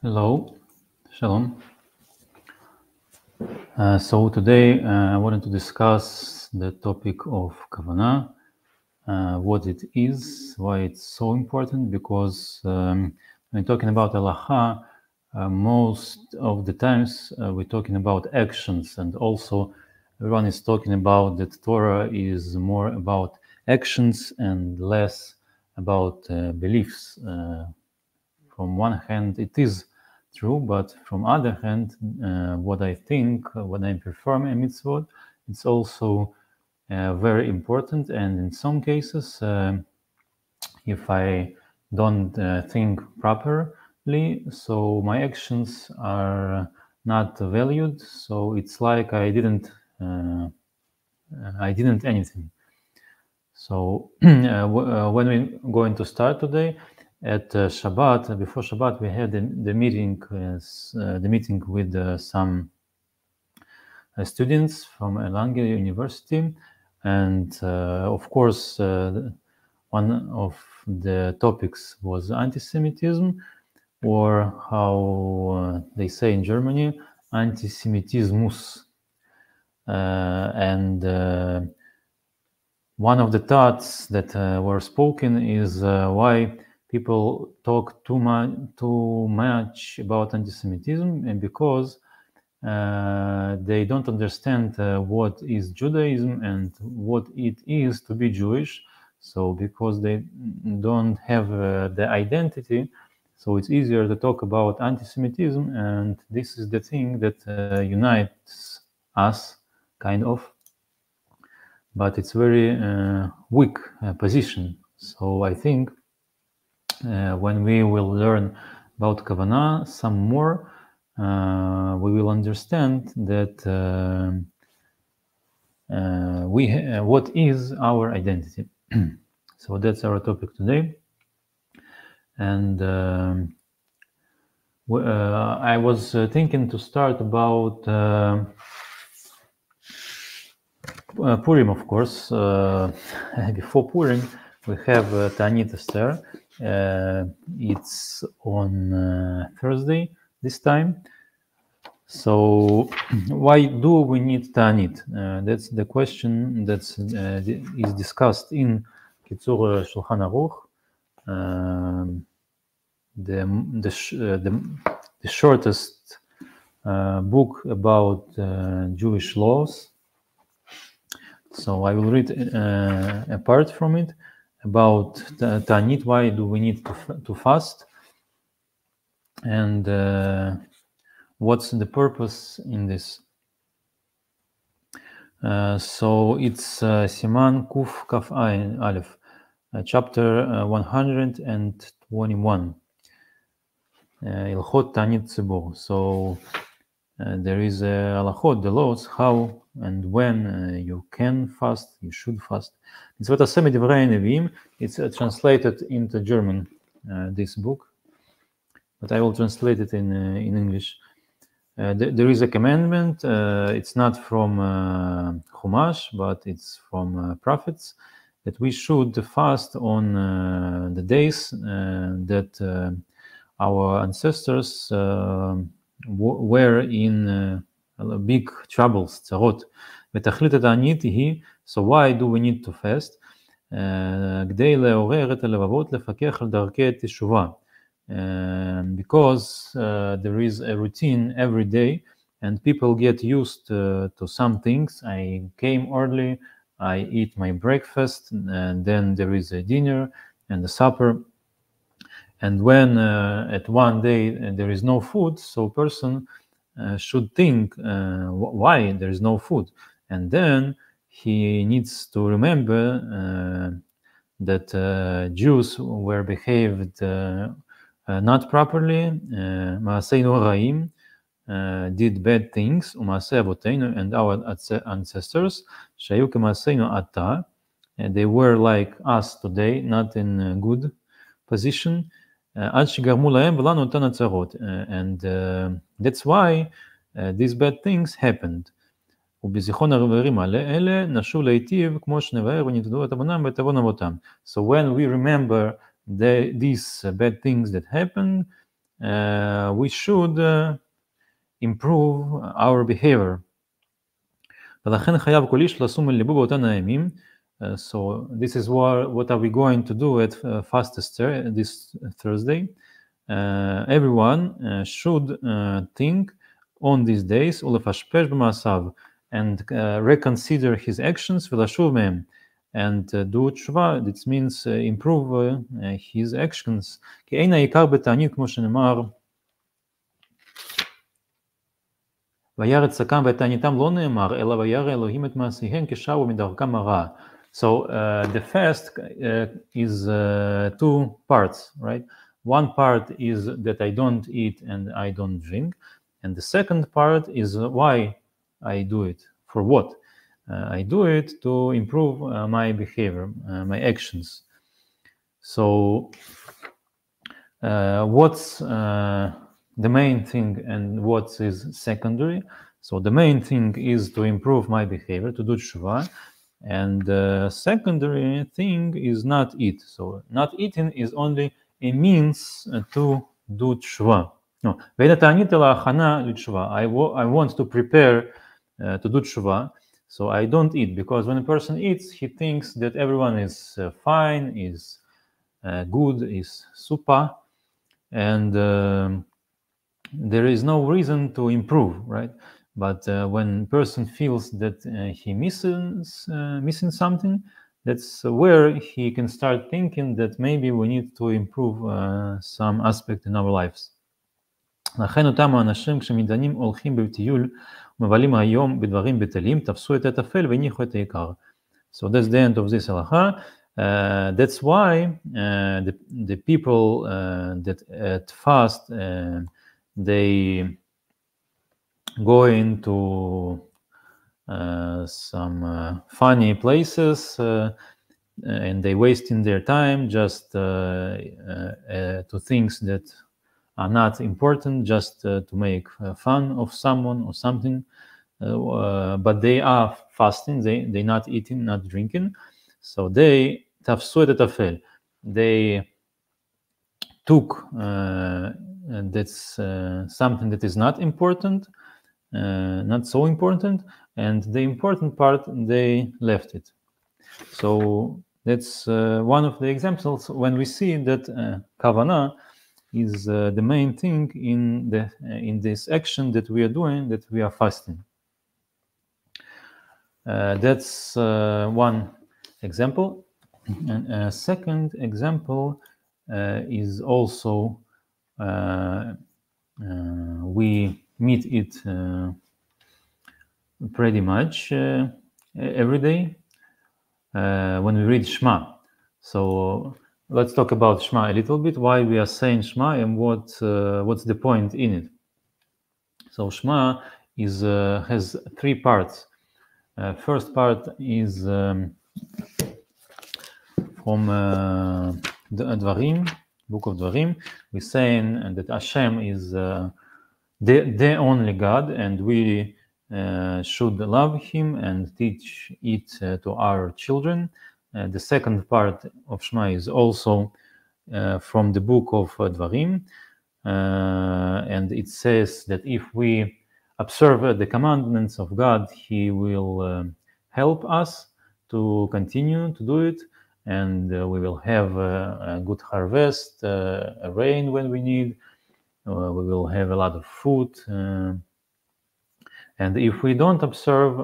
Hello, Shalom. So today I wanted to discuss the topic of Kavanah, what it is, why it's so important, because when talking about halacha, most of the times we're talking about actions, and also everyone is talking about that Torah is more about actions and less about beliefs. From one hand, it is true, but from other hand, what I think when I perform a mitzvot, it's also very important. And in some cases, if I don't think properly, so my actions are not valued. So it's like I didn't anything. So when we're going to start today, at Shabbat, before Shabbat, we had the meeting with some students from Erlangen University, and of course, one of the topics was anti-Semitism, or how they say in Germany, antisemitismus, and one of the thoughts that were spoken is why people talk too much about anti-Semitism, and because they don't understand what is Judaism and what it is to be Jewish. So because they don't have the identity, so it's easier to talk about anti-Semitism, and this is the thing that unites us, kind of. But it's very weak position. So I think when we will learn about Kavanah some more, we will understand that what is our identity. So that's our topic today. And I was thinking to start about Purim, of course. Before Purim, we have Ta'anit Esther. It's on Thursday this time. So why do we need Ta'anit? That's the question that is discussed in Kitzur Shulchan Aruch, the shortest book about Jewish laws. So I will read a part from it about Ta'anit, why do we need to fast, and what's the purpose in this. So it's Siman Kuf Kaf Ayin Aleph, chapter 121, Ilchot Ta'anit Tzibur. So there is a halachot, the laws, how and when you can fast, you should fast. It's what it's translated into German, this book, but I will translate it in English. There is a commandment. It's not from Chumash, but it's from prophets, that we should fast on the days that our ancestors were in big troubles, tzarot. So why do we need to fast? כדי לעורר את הלבבות לפקח על דרכי תשובה. Because there is a routine every day, and people get used to some things. I came early, I eat my breakfast, and then there is a dinner and a supper. And when at one day there is no food, so person should think why there is no food, and then he needs to remember that Jews were behaved not properly, Maaseinu Ra'im, did bad things, Umaaseh Avoteinu, and our ancestors, Shayu K'Maaseinu Ata, they were like us today, not in a good position. And that's why these bad things happened. So when we remember these bad things that happened, we should improve our behavior. ולכן חייב כל איש לשום אל ליבו באותן הימים. So this is what are we going to do at Fast Esther this Thursday. Everyone should think on these days ולפשפש במעשיו and reconsider his actions ולשוב מהם and do תשובה. This means improve his actions. כי אין העיקר בתענית כמו שנאמר וירא צקם ותעניתם לא נאמר אלא וירא אלוהים את מעשיהם כשבו מדרכם הרע. So the fast is two parts, right? One part is that I don't eat and I don't drink, and the second part is why I do it. For what? I do it to improve my behavior, my actions. So what's the main thing and what is secondary? So the main thing is to improve my behavior, to do tshuva, and the secondary thing is not eat. So not eating is only a means to do tshuva. No, I want to prepare to do tshuva, so I don't eat, because when a person eats, he thinks that everyone is fine, is good, is super, and there is no reason to improve, right? But when a person feels that he missing something, that's where he can start thinking that maybe we need to improve some aspect in our lives. לכן אותם האנשים כשמתדיינים הולכים בטיול ומבלים היום בדברים בטלים, תפסו את הטפל והניחו את העיקר. So that's the end of this halacha. That's why the people that at fast they go into some funny places and they wasting their time just to things that are not important, just to make fun of someone or something, but they are fasting, they not eating, not drinking, so they tafsu et tafel, they took that's something that is not important, not so important, and the important part they left it. So that's one of the examples when we see that Kavanah is the main thing in this action that we are doing, that we are fasting. That's one example. And a second example is also we meet it pretty much every day when we read Shema. So let's talk about Shema a little bit, why we are saying Shema and what's the point in it. So Shema is has three parts. First part is from the Dvarim, book of Dvarim. We're saying that Hashem is the only God, and we should love Him and teach it to our children. The second part of Shema is also from the book of Dvarim, and it says that if we observe the commandments of God, He will help us to continue to do it, and we will have a good harvest, a rain when we need, we will have a lot of food. And if we don't observe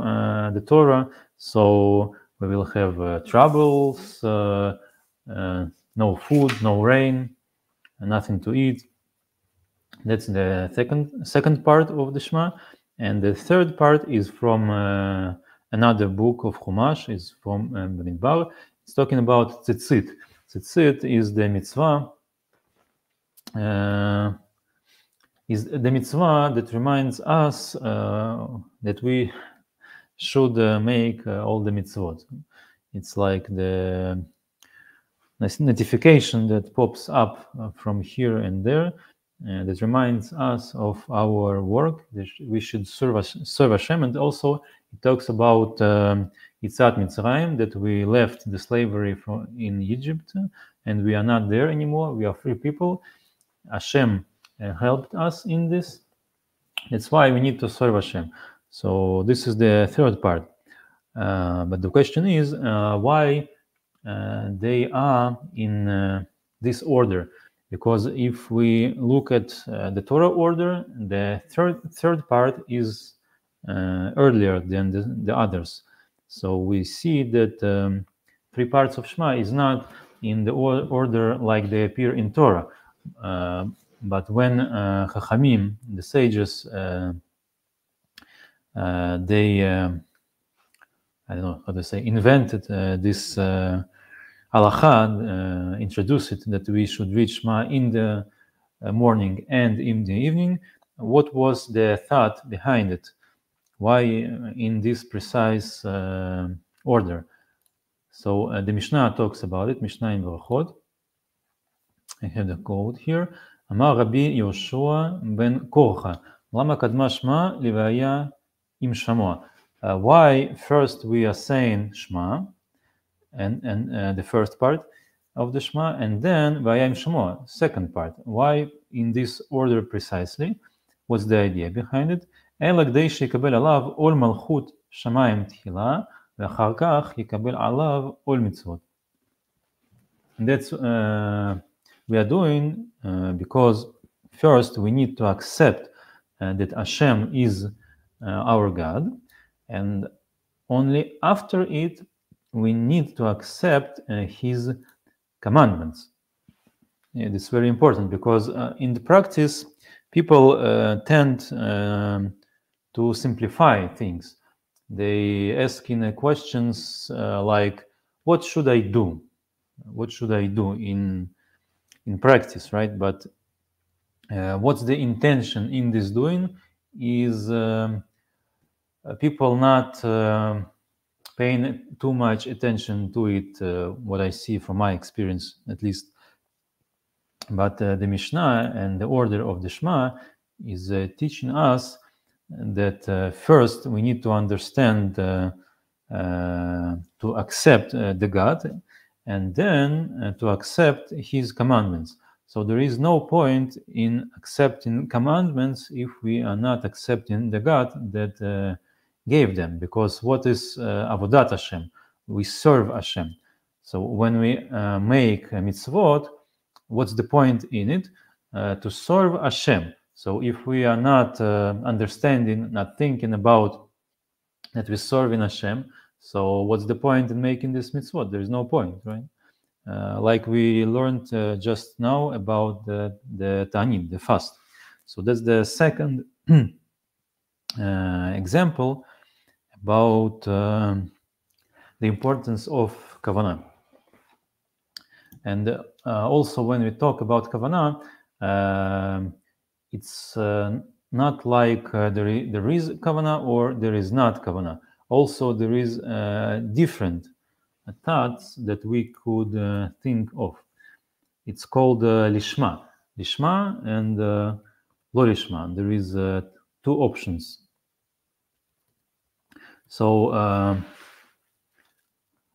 the Torah, so we will have troubles, no food, no rain, nothing to eat. That's the second part of the Shema. And the third part is from another book of Chumash, is from Bamidbar. It's talking about tzitzit. Tzitzit is the mitzvah. Is the mitzvah that reminds us that we should make all the mitzvot. It's like the notification that pops up from here and there that reminds us of our work, that we should serve Hashem. And also it talks about Yitzat Mitzrayim, that we left the slavery in Egypt and we are not there anymore. We are free people. Hashem helped us in this. That's why we need to serve Hashem. So this is the third part. But the question is why they are in this order. Because if we look at the Torah order, the third part is earlier than the others. So we see that 3 parts of Shema is not in the order like they appear in Torah. But when Chachamim, the sages, they I don't know how to say, invented this halachot, introduced it that we should read Shema in the morning and in the evening. What was the thought behind it? Why in this precise order? So the Mishnah talks about it, Mishnah in Brachot. I have the quote here. Amar Rabbi Yoshua ben Korcha, Lama kadma Shema livaya im Shamoa. Why first we are saying Shema and the first part of the Shema, and then vaya im Shamoa, second part. Why in this order precisely? What's the idea behind it? אלא כדי שיקבל עליו עול מלכות שמיים תחילה, ואחר כך יקבל עליו עול מצוות. And that's we are doing because first we need to accept that Hashem is our God, and only after it we need to accept His commandments. And it's very important because in the practice people tend to simplify things. They ask in questions like, what should I do? What should I do in practice, right? But what's the intention in this doing is people not paying too much attention to it, what I see from my experience at least. But the Mishnah and the order of the Shema is teaching us that first we need to understand, to accept the God, and then to accept His commandments. So there is no point in accepting commandments if we are not accepting the God that gave them. Because what is avodat Hashem? We serve Hashem. So when we make a mitzvot, what's the point in it? To serve Hashem. So if we are not understanding, not thinking about that we're serving Hashem, so what's the point in making this mitzvot? There is no point, right? Like we learned just now about the ta'anim, the fast. So that's the second example about the importance of Kavanah. And also when we talk about Kavanah, it's not like there is Kavanah or there is not Kavanah. Also there is different thoughts that we could think of. It's called lishma and lo lishma. There is 2 options. So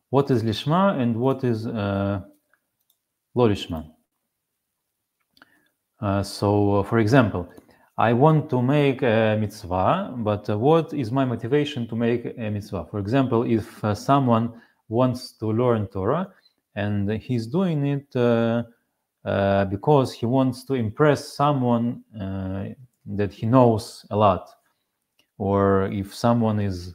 what is lishma and what is lo lishma? So for example, I want to make a mitzvah, but what is my motivation to make a mitzvah? For example, if someone wants to learn Torah and he's doing it because he wants to impress someone that he knows a lot, or if someone is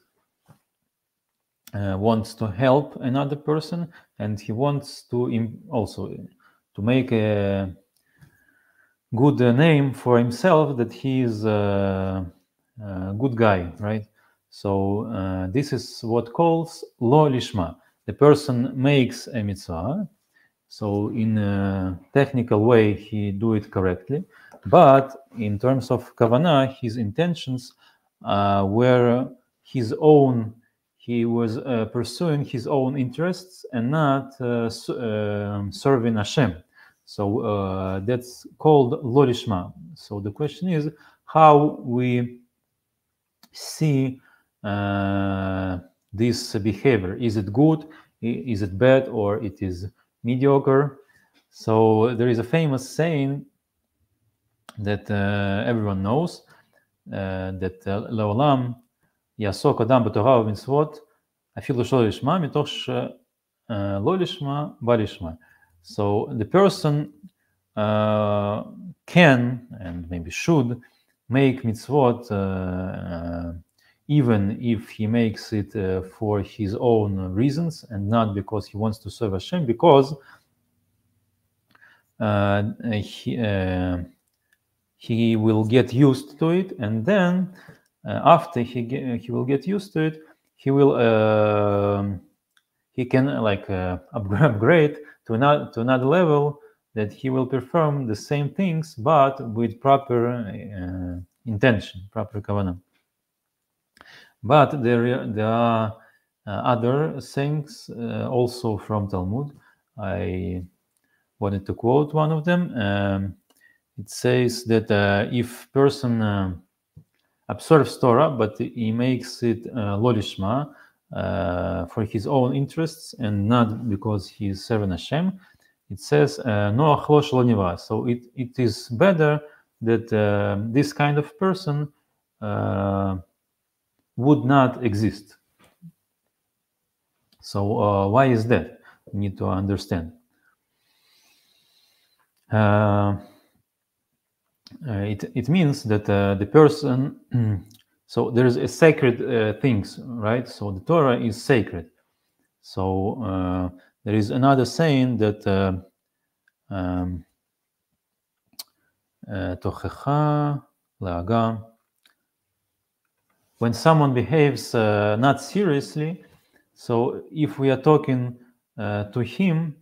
wants to help another person and he wants to also to make a good name for himself, that he is a good guy, right? So this is what calls lo lishma. The person makes a mitzvah, so in a technical way he do it correctly, but in terms of kavanah, his intentions were his own. He was pursuing his own interests and not serving Hashem. So that's called lo lishma. So the question is how we see this behavior. Is it good? Is it bad? Or it is mediocre? So there is a famous saying that everyone knows, that לעולם יעסוק אדם בתורה ובמצוות, אפילו שלא לשמה, מתוך שלא לשמה, בא לשמה. So the person can and maybe should make mitzvot even if he makes it for his own reasons and not because he wants to serve Hashem, because he will get used to it, and then after he will get used to it, he can upgrade to another level, that he will perform the same things but with proper intention, proper kavanah. But there are other things also from Talmud. I wanted to quote one of them. It says that if person observes Torah, but he makes it lo lishma, for his own interests and not because he is serving Hashem, it says no achlo shelo niva. So it is better that this kind of person would not exist. So why is that? We need to understand. It means that the person, so there's a sacred things, right? So the Torah is sacred. So there is another saying that tochecha le'aga, when someone behaves not seriously, so if we are talking to him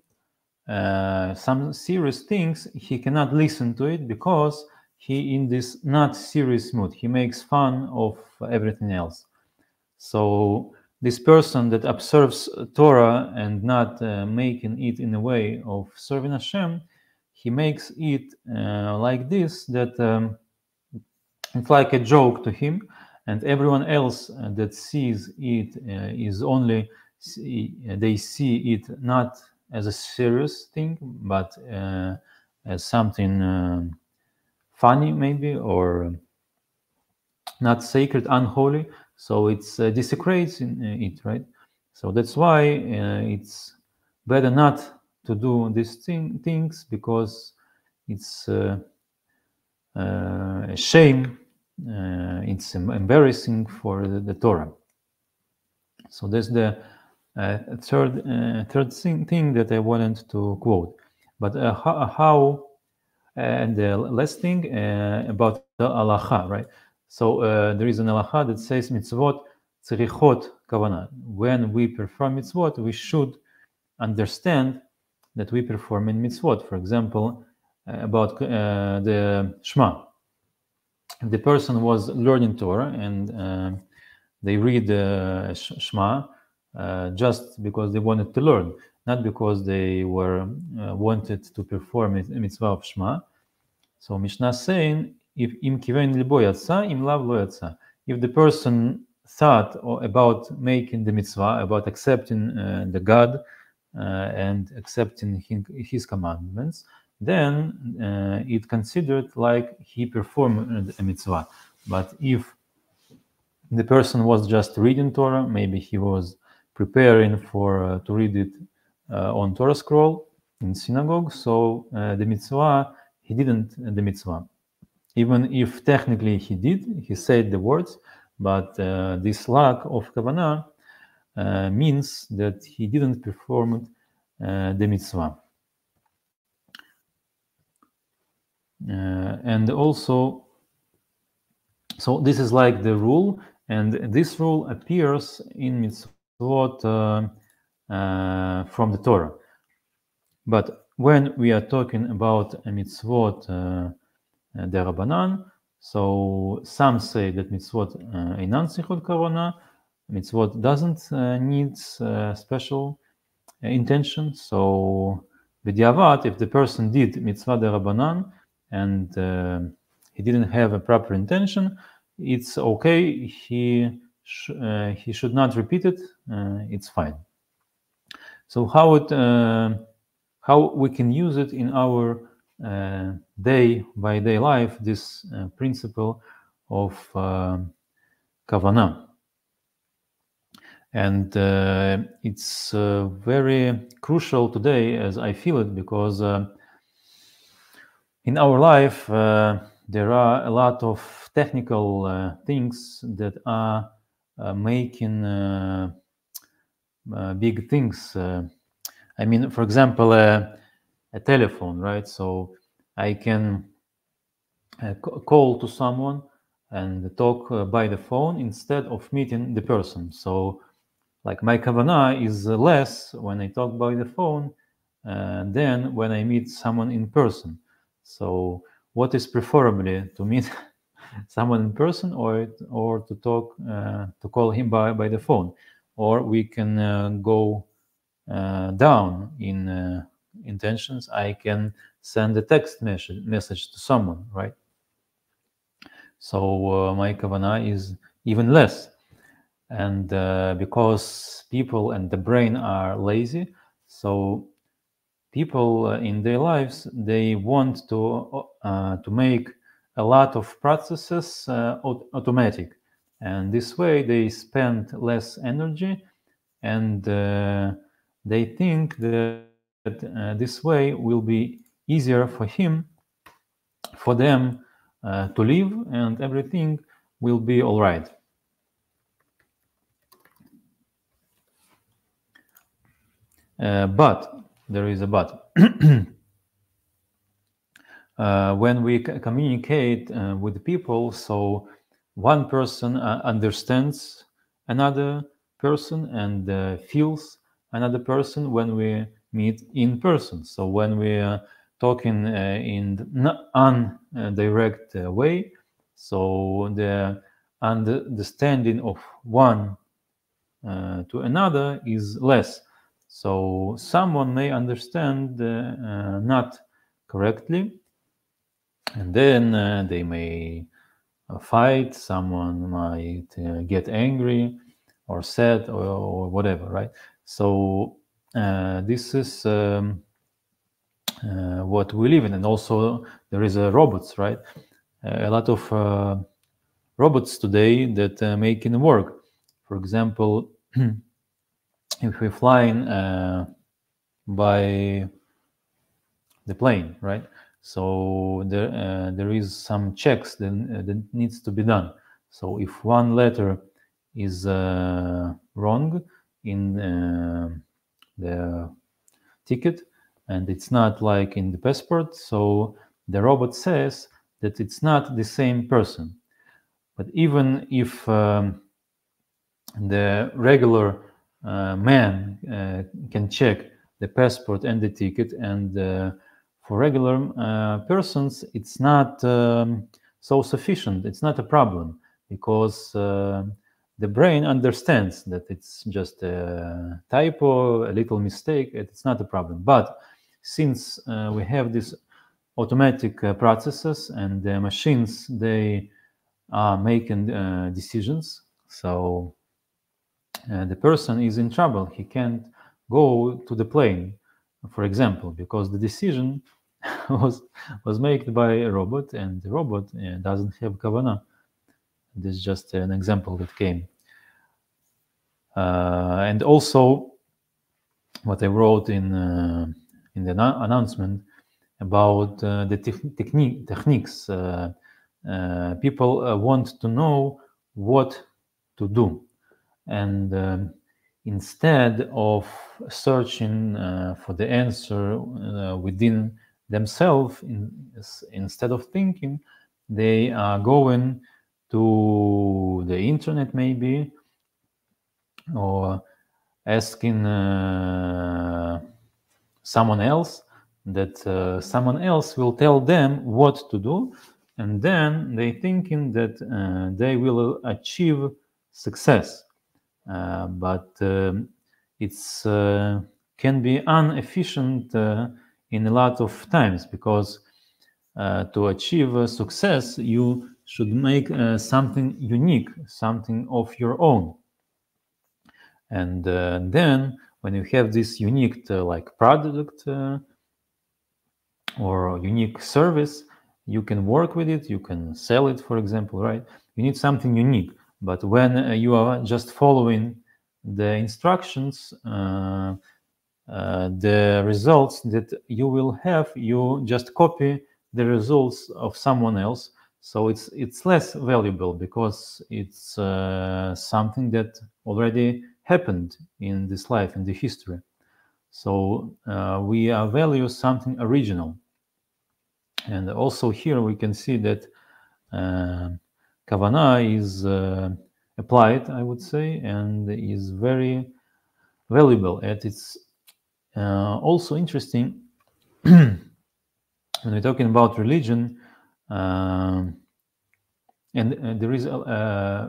some serious things, he cannot listen to it because he in this not serious mood. He makes fun of everything else. So this person that observes Torah and not making it in a way of serving Hashem, he makes it like this, that it's like a joke to him, and everyone else that sees it is only, they see it not as a serious thing, but as something funny maybe, or not sacred, unholy. So it's desecrates in it, right? So that's why it's better not to do these things, because it's a shame. It's embarrassing for the Torah. So that's the third thing that I wanted to quote. But how and the last thing about the halacha, right? So there is an halacha that says mitzvot tzrichot kavanah. When we perform mitzvot, we should understand that we perform in mitzvot. For example, about the Shema. The person was learning Torah and they read Shema just because they wanted to learn, not because they were wanted to perform a mitzvah of Shema. So Mishnah saying, if im kiven libo yatsa, im lav lo yatsa. If the person thought about making the mitzvah, about accepting the God and accepting his commandments, then it considered like he performed a mitzvah. But if the person was just reading Torah, maybe he was preparing for to read it on Torah scroll in synagogue, so the mitzvah, he didn't the mitzvah. Even if technically he did, he said the words, but this lack of Kavanah means that he didn't perform the mitzvah. And also, so this is like the rule, and this rule appears in mitzvot from the Torah. But when we are talking about a mitzvot derabanan, so some say that mitzvot einan tzrichot kavanah, mitzvot doesn't need special intention. So b'diavad, if the person did mitzvah derabanan and he didn't have a proper intention, it's okay. He should not repeat it. It's fine. So how we can use it in our day by day life this principle of Kavanah. And it's very crucial today, as I feel it, because in our life there are a lot of technical things that are making big things. I mean, for example, a telephone, right? So I can call to someone and talk by the phone instead of meeting the person. So like my Kavanah is less when I talk by the phone than when I meet someone in person. So what is preferably, to meet someone in person or to talk to call him by the phone? Or we can go down in intentions. I can send a text message to someone, right? So my Kavanah is even less. And because people and the brain are lazy, so people in their lives, they want to make a lot of processes automatic, and this way they spend less energy, and they think that this way will be easier for them to live, and everything will be all right. But there is a but. When we communicate with people, so one person understands another person and feels another person when we meet in person. So when we are talking in indirect way, so the understanding of one to another is less. So someone may understand not correctly, and then they may fight. Someone might get angry or sad or whatever, right? So this is what we live in. And also there is robots, right? A lot of robots today that making work. For example, if we're flying by the plane, right? So there is some checks that needs to be done. So if one letter is wrong in the ticket, and it's not like in the passport, so the robot says that it's not the same person. But even if the regular man can check the passport and the ticket, and for regular persons it's not so sufficient. It's not a problem, because the brain understands that it's just a typo, a little mistake. It's not a problem. But since we have these automatic processes, and the machines, they are making decisions, so the person is in trouble. He can't go to the plane, for example, because the decision was made by a robot, and the robot doesn't have Kavanah. This is just an example that came. And also, what I wrote in the announcement about the techniques. People want to know what to do. And instead of searching for the answer within themselves, instead of thinking, they are going to the internet maybe, or asking someone else, that someone else will tell them what to do, and then they thinking that they will achieve success. But it's can be inefficient in a lot of times, because to achieve success, you should make something unique, something of your own. And then when you have this unique like product, or unique service, you can work with it, you can sell it, for example, right? You need something unique. But when you are just following the instructions, the results that you will have, you just copy the results of someone else. So it's less valuable because it's something that already happened in this life, in the history. So we value something original. And also here we can see that Kavanah is applied, I would say, and is very valuable. And it's also interesting when we're talking about religion, and there is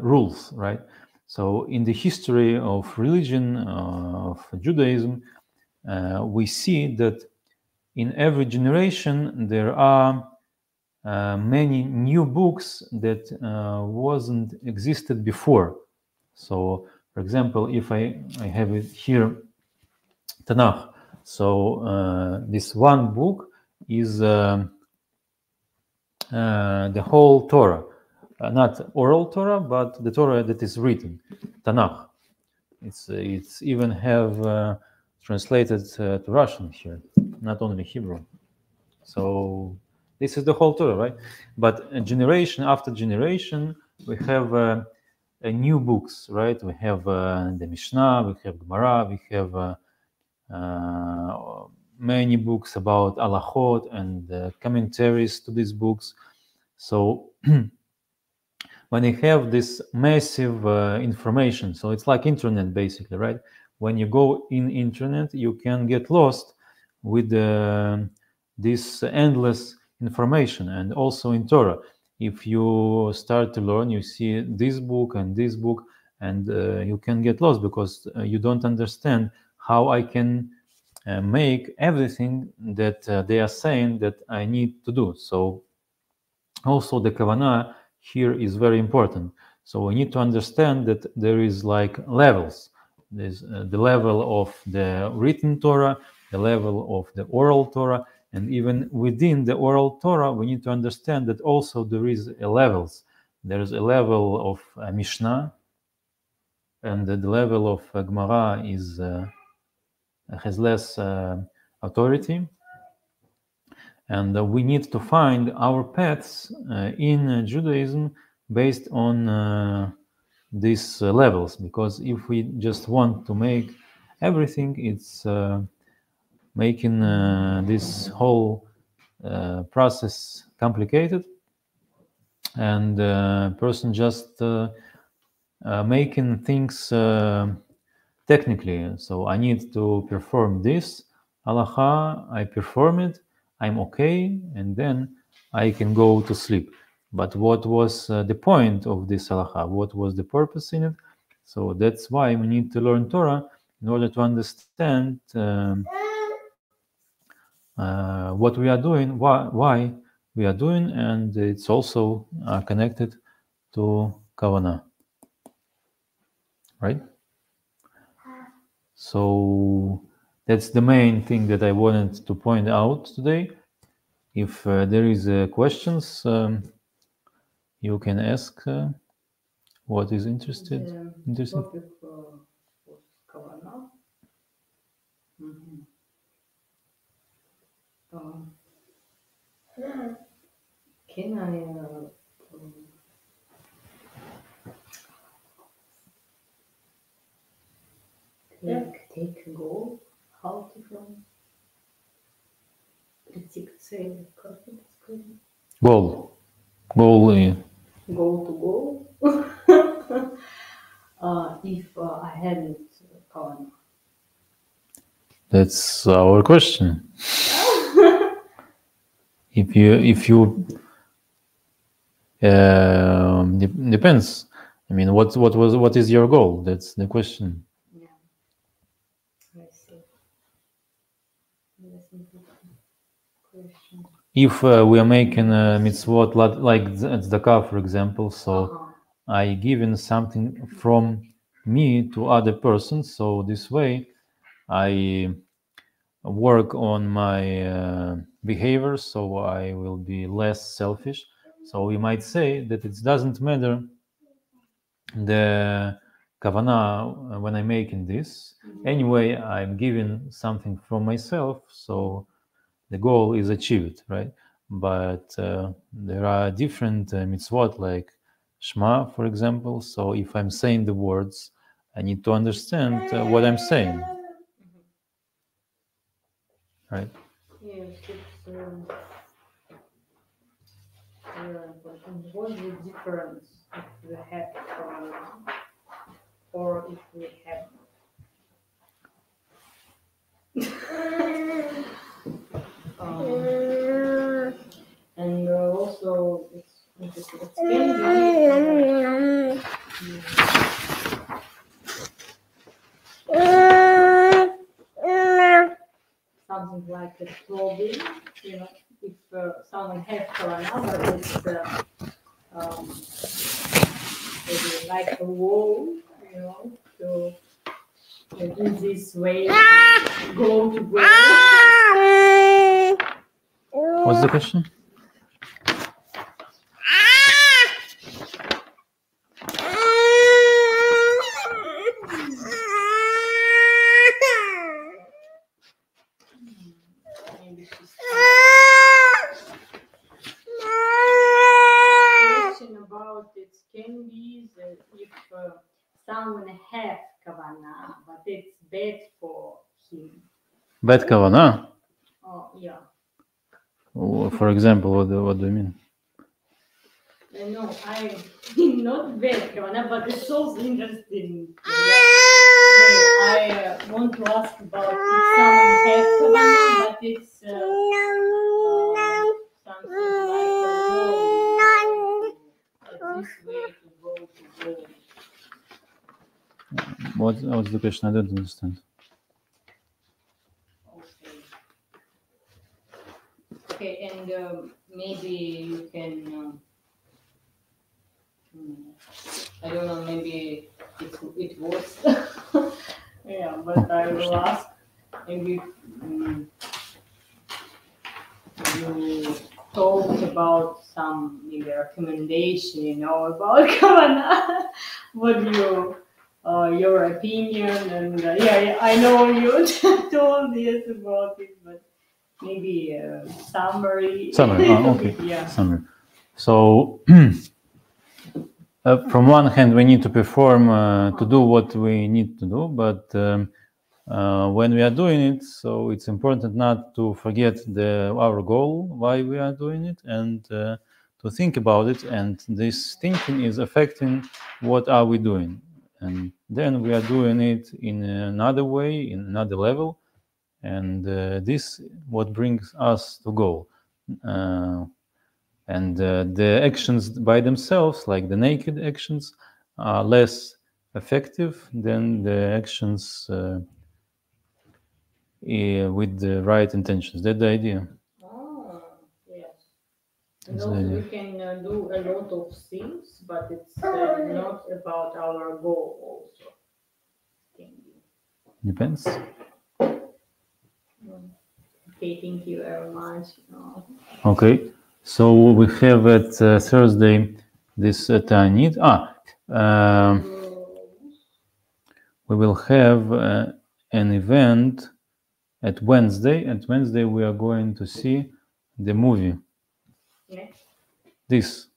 rules, right? So in the history of religion, of Judaism, we see that in every generation there are many new books that wasn't existed before. So, for example, if I have it here, Tanakh. So this one book is the whole Torah, not oral Torah, but the Torah that is written, Tanakh. It's even have translated to Russian here, not only Hebrew. So this is the whole Torah, right? But generation after generation, we have new books, right? We have the Mishnah, we have Gemara, we have many books about halachot and commentaries to these books. So when you have this massive information, so it's like internet basically, right? When you go in internet, you can get lost with this endless information. And also in Torah, if you start to learn, you see this book, and you can get lost because you don't understand how I can make everything that they are saying that I need to do. So also the Kavanah here is very important. So we need to understand that there is like levels. There's the level of the written Torah, the level of the oral Torah, and even within the oral Torah, we need to understand that also there is levels. There is a level of Mishnah, and the level of Gemara has less authority. And we need to find our paths in Judaism based on these levels, because if we just want to make everything, it's making this whole process complicated, and person just making things technically. So I need to perform this halacha, I perform it, I'm okay, and then I can go to sleep. But what was the point of this halacha? What was the purpose in it? So that's why we need to learn Torah in order to understand what we are doing, why we are doing, and it's also connected to Kavanah, right? So that's the main thing that I wanted to point out today. If there is questions, you can ask what is interesting. Topic was Kavanah. Can I take a goal? How to прийти к цели? Как это сказать? Goal. Goal to goal. If I haven't Kavanah. That's our question. If you depends. I mean, what is your goal? That's the question. Yeah, I see. That's a good question. If we are making mitzvot like tzedakah, for example, so I given something from me to other persons, so this way I work on my behavior, so I will be less selfish. So we might say that it doesn't matter the Kavanah when I'm making this. Anyway, I'm giving something from myself, so the goal is achieved, right? But there are different mitzvot, like Shema, for example. So if I'm saying the words, I need to understand what I'm saying, right? Yes, it's very important. What's the difference if we have or if we have? And also, it's interesting. It can be something like a clothing, you know, if someone has Kavanah, but it's maybe like a wall, you know, to in this way go to go. What's the question? Maybe she's question about it can be that if someone has Kavanah, but it's bad for him. Bad Kavanah? Oh, yeah. For example, what do you mean? No, I not bad Kavanah, but it's also interesting. I want to ask about if someone has Kavanah, but it's something like a wall. This way to go to go. What's the question? I don't understand. Okay, and maybe you can, I don't know, maybe it was, yeah, but I will ask, maybe you talked about some maybe recommendation, you know, about Kavanah, what your opinion, and yeah, I know you told this about it, but maybe a summary. Okay. Yeah. Summary. So, from one hand, we need to perform to do what we need to do, but when we are doing it, so it's important not to forget our goal, why we are doing it, and to think about it. And this thinking is affecting what are we doing, and then we are doing it in another way, in another level, and this what brings us to goal. And the actions by themselves, like the naked actions, are less effective than the actions with the right intentions. That's the idea. Oh, yes. And also we can do a lot of things, but it's not about our goal also. Depends. Okay, thank you very much. Okay, so we have at Thursday this Ta'anit. We will have an event at Wednesday. At Wednesday, we are going to see the movie. Next. This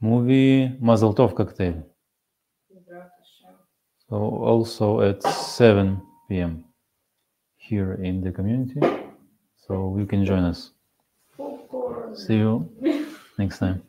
movie, Mazel Tov Cocktail. So also at 7 p.m. here in the community. So you can join us. Of course. See you next time.